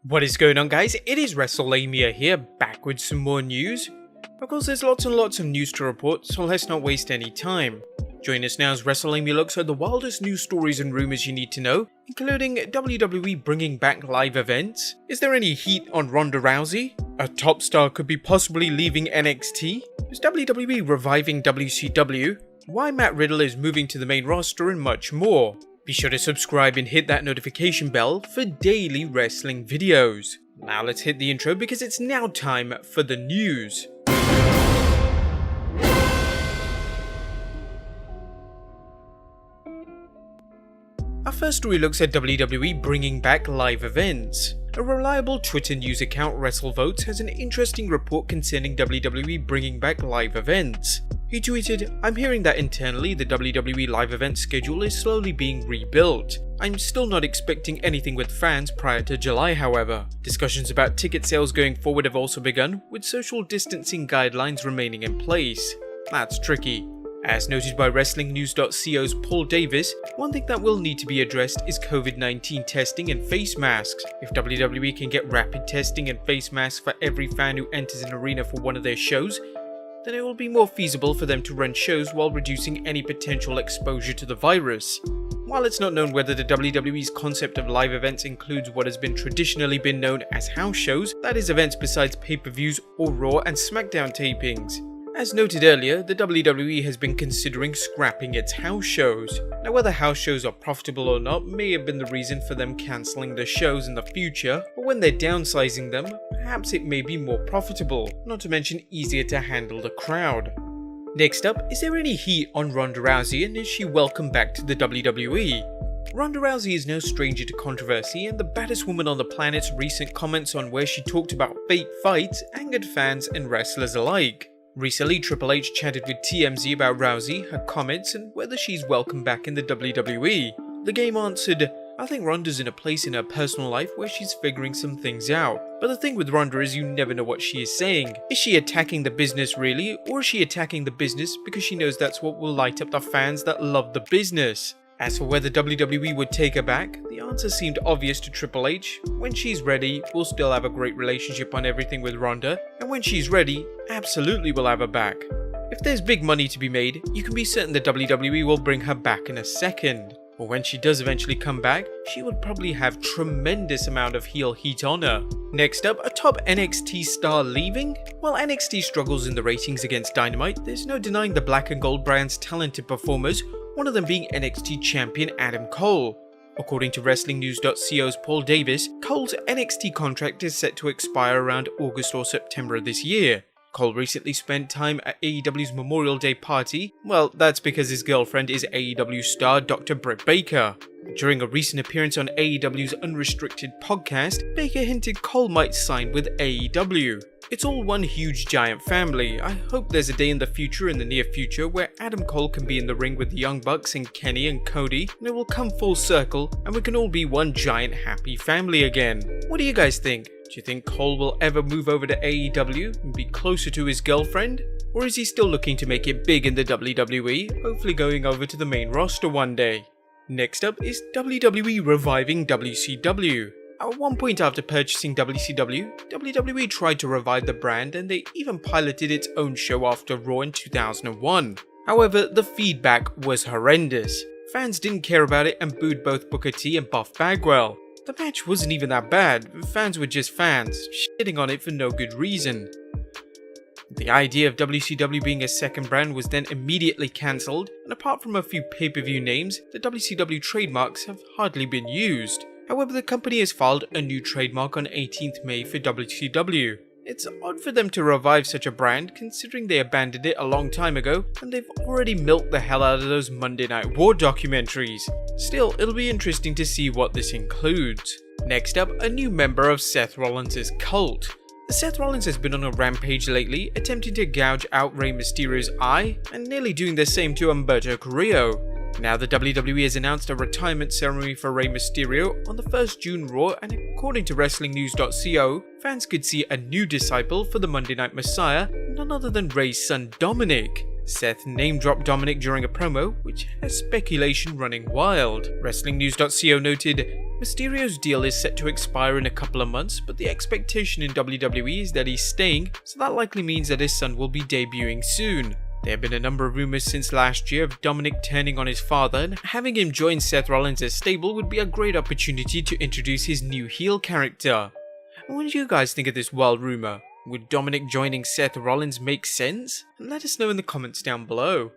What is going on, guys? It is Wrestlelamia here, back with some more news. Of course, there's lots and lots of news to report, so let's not waste any time. Join us now as Wrestlelamia looks at the wildest news stories and rumors you need to know, including WWE bringing back live events. Is there any heat on Ronda Rousey? A top star could be possibly leaving NXT? Is WWE reviving WCW? Why Matt Riddle is moving to the main roster and much more. Be sure to subscribe and hit that notification bell for daily wrestling videos. Now let's hit the intro because it's now time for the news. Our first story looks at WWE bringing back live events. A reliable Twitter news account, WrestleVotes, has an interesting report concerning WWE bringing back live events. He tweeted, "I'm hearing that internally the WWE live event schedule is slowly being rebuilt. I'm still not expecting anything with fans prior to July, however. Discussions about ticket sales going forward have also begun, with social distancing guidelines remaining in place. That's tricky." As noted by WrestlingNews.co's Paul Davis, one thing that will need to be addressed is COVID-19 testing and face masks. If WWE can get rapid testing and face masks for every fan who enters an arena for one of their shows, then it will be more feasible for them to run shows while reducing any potential exposure to the virus. While it's not known whether the WWE's concept of live events includes what has traditionally been known as house shows, that is events besides pay-per-views or Raw and SmackDown tapings. As noted earlier, the WWE has been considering scrapping its house shows. Now, whether house shows are profitable or not may have been the reason for them cancelling the shows in the future, but when they're downsizing them, perhaps it may be more profitable, not to mention easier to handle the crowd. Next up, is there any heat on Ronda Rousey and is she welcome back to the WWE? Ronda Rousey is no stranger to controversy, and the baddest woman on the planet's recent comments on where she talked about fake fights angered fans and wrestlers alike. Recently, Triple H chatted with TMZ about Rousey, her comments, and whether she's welcome back in the WWE. The game answered, "I think Ronda's in a place in her personal life where she's figuring some things out. But the thing with Ronda is you never know what she is saying. Is she attacking the business really, or is she attacking the business because she knows that's what will light up the fans that love the business?" As for whether WWE would take her back, the answer seemed obvious to Triple H. When she's ready, we'll still have a great relationship on everything with Ronda, and when she's ready, absolutely we'll have her back. If there's big money to be made, you can be certain the WWE will bring her back in a second. But when she does eventually come back, she would probably have tremendous amount of heel heat on her. Next up, a top NXT star leaving? While NXT struggles in the ratings against Dynamite, there's no denying the black and gold brand's talented performers, one of them being NXT champion Adam Cole. According to WrestlingNews.co's Paul Davis, Cole's NXT contract is set to expire around August or September of this year. Cole recently spent time at AEW's Memorial Day party. Well, that's because his girlfriend is AEW star Dr. Britt Baker. During a recent appearance on AEW's Unrestricted podcast, Baker hinted Cole might sign with AEW. "It's all one huge giant family. I hope there's a day in the near future, where Adam Cole can be in the ring with the Young Bucks and Kenny and Cody, and it will come full circle, and we can all be one giant happy family again." What do you guys think? Do you think Cole will ever move over to AEW and be closer to his girlfriend? Or is he still looking to make it big in the WWE, hopefully going over to the main roster one day? Next up is WWE Reviving WCW. At one point after purchasing WCW, WWE tried to revive the brand and they even piloted its own show after Raw in 2001. However, the feedback was horrendous. Fans didn't care about it and booed both Booker T and Buff Bagwell. The match wasn't even that bad, fans were just fans, shitting on it for no good reason. The idea of WCW being a second brand was then immediately cancelled, and apart from a few pay-per-view names, the WCW trademarks have hardly been used. However, the company has filed a new trademark on 18th May for WCW. It's odd for them to revive such a brand, considering they abandoned it a long time ago, and they've already milked the hell out of those Monday Night War documentaries. Still, it'll be interesting to see what this includes. Next up, a new member of Seth Rollins' cult. Seth Rollins has been on a rampage lately, attempting to gouge out Rey Mysterio's eye, and nearly doing the same to Humberto Carrillo. Now the WWE has announced a retirement ceremony for Rey Mysterio on the 1st June Raw, and according to WrestlingNews.co, fans could see a new disciple for the Monday Night Messiah, none other than Rey's son Dominic. Seth name-dropped Dominic during a promo, which has speculation running wild. WrestlingNews.co noted, Mysterio's deal is set to expire in a couple of months, but the expectation in WWE is that he's staying, so that likely means that his son will be debuting soon. There have been a number of rumors since last year of Dominic turning on his father, and having him join Seth Rollins' stable would be a great opportunity to introduce his new heel character. What do you guys think of this wild rumor? Would Dominic joining Seth Rollins make sense? Let us know in the comments down below.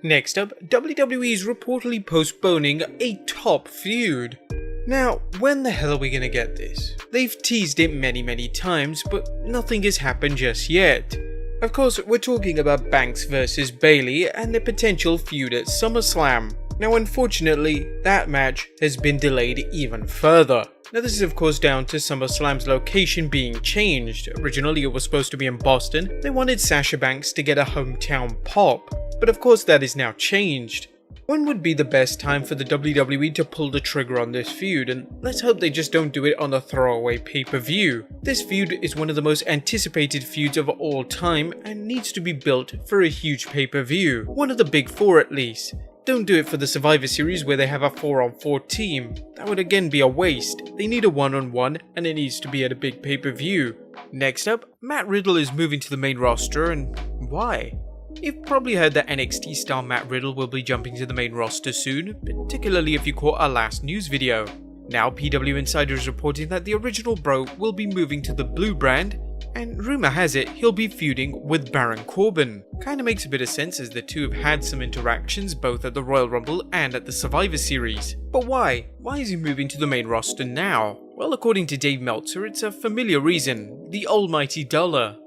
Next up, WWE is reportedly postponing a top feud. Now, when the hell are we gonna get this? They've teased it many times, but nothing has happened just yet. Of course, we're talking about Banks vs Bayley and the potential feud at Summerslam. Now, unfortunately, that match has been delayed even further. Now, this is of course down to SummerSlam's location being changed. Originally, it was supposed to be in Boston. They wanted Sasha Banks to get a hometown pop, but of course that is now changed. When would be the best time for the WWE to pull the trigger on this feud, and let's hope they just don't do it on a throwaway pay-per-view. This feud is one of the most anticipated feuds of all time and needs to be built for a huge pay-per-view, one of the big four at least. Don't do it for the Survivor Series where they have a 4-on-4 team, that would again be a waste. They need a 1-on-1 and it needs to be at a big pay-per-view. Next up, Matt Riddle is moving to the main roster, and why? You've probably heard that NXT star Matt Riddle will be jumping to the main roster soon, particularly if you caught our last news video. Now PW Insider is reporting that the original bro will be moving to the Blue brand, and rumour has it he'll be feuding with Baron Corbin. Kinda makes a bit of sense as the two have had some interactions both at the Royal Rumble and at the Survivor Series. But why? Why is he moving to the main roster now? Well, according to Dave Meltzer, it's a familiar reason: the almighty dollar.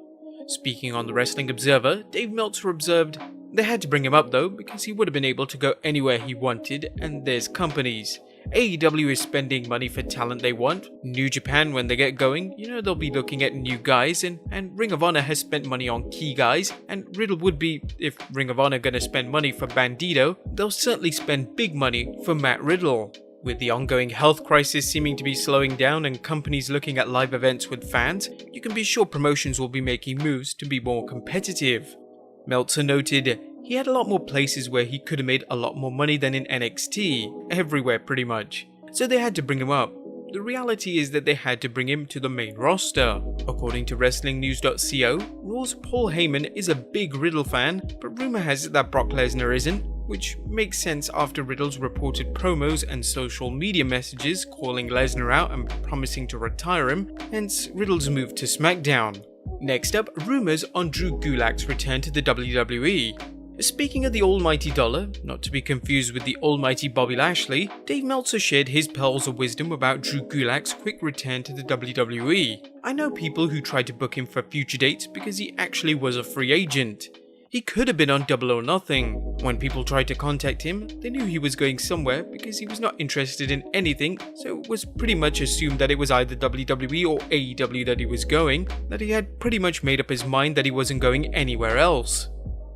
Speaking on the Wrestling Observer, Dave Meltzer observed, "They had to bring him up though because he would have been able to go anywhere he wanted, and there's companies. AEW is spending money for talent they want. New Japan, when they get going, they'll be looking at new guys, and Ring of Honor has spent money on key guys, and Riddle would be, if Ring of Honor gonna spend money for Bandito, they'll certainly spend big money for Matt Riddle." With the ongoing health crisis seeming to be slowing down and companies looking at live events with fans, you can be sure promotions will be making moves to be more competitive. Meltzer noted, he had a lot more places where he could have made a lot more money than in NXT, everywhere pretty much, so they had to bring him up. The reality is that they had to bring him to the main roster. According to WrestlingNews.co, Raw's Paul Heyman is a big Riddle fan, but rumour has it that Brock Lesnar isn't, which makes sense after Riddle's reported promos and social media messages calling Lesnar out and promising to retire him, hence Riddle's move to SmackDown. Next up, rumours on Drew Gulak's return to the WWE. Speaking of the almighty dollar, not to be confused with the almighty Bobby Lashley, Dave Meltzer shared his pearls of wisdom about Drew Gulak's quick return to the WWE. "I know people who tried to book him for future dates because he actually was a free agent. He could have been on Double or Nothing. When people tried to contact him, they knew he was going somewhere because he was not interested in anything, so it was pretty much assumed that it was either WWE or AEW that he was going, that he had pretty much made up his mind that he wasn't going anywhere else."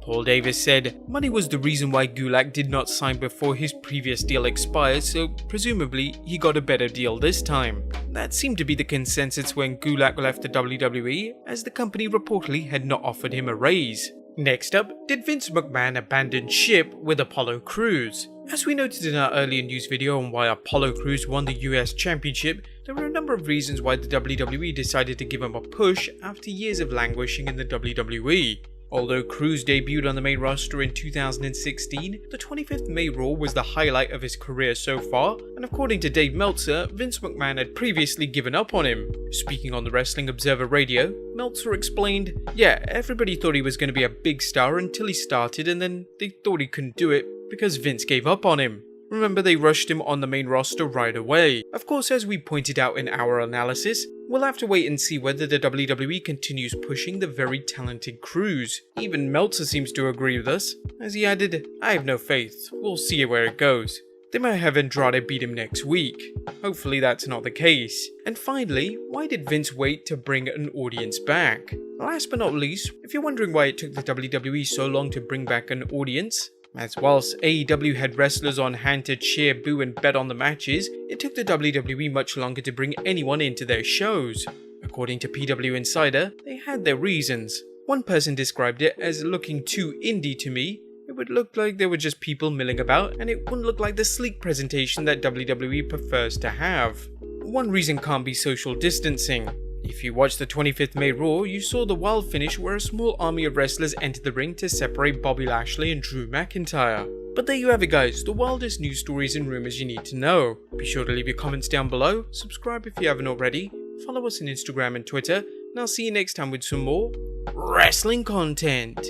Paul Davis said, "Money was the reason why Gulak did not sign before his previous deal expired, so presumably he got a better deal this time." That seemed to be the consensus when Gulak left the WWE, as the company reportedly had not offered him a raise. Next up, did Vince McMahon abandon ship with Apollo Crews? As we noted in our earlier news video on why Apollo Crews won the US Championship, there were a number of reasons why the WWE decided to give him a push after years of languishing in the WWE. Although Crews debuted on the main roster in 2016, the 25th May Raw was the highlight of his career so far, and according to Dave Meltzer, Vince McMahon had previously given up on him. Speaking on the Wrestling Observer Radio, Meltzer explained, "Yeah, everybody thought he was going to be a big star until he started, and then they thought he couldn't do it because Vince gave up on him. Remember, they rushed him on the main roster right away. Of course, as we pointed out in our analysis, we'll have to wait and see whether the WWE continues pushing the very talented Crews. Even Meltzer seems to agree with us, as he added, "I have no faith, we'll see where it goes. They might have Andrade beat him next week. Hopefully that's not the case." And finally, why did Vince wait to bring an audience back? Last but not least, if you're wondering why it took the WWE so long to bring back an audience, as whilst AEW had wrestlers on hand to cheer, boo and bet on the matches, it took the WWE much longer to bring anyone into their shows. According to PW Insider, they had their reasons. One person described it as looking too indie to me. It would look like there were just people milling about, and it wouldn't look like the sleek presentation that WWE prefers to have. One reason can't be social distancing. If you watched the 25th May Raw, you saw the wild finish where a small army of wrestlers entered the ring to separate Bobby Lashley and Drew McIntyre. But there you have it guys, the wildest news stories and rumors you need to know. Be sure to leave your comments down below, subscribe if you haven't already, follow us on Instagram and Twitter, and I'll see you next time with some more wrestling content.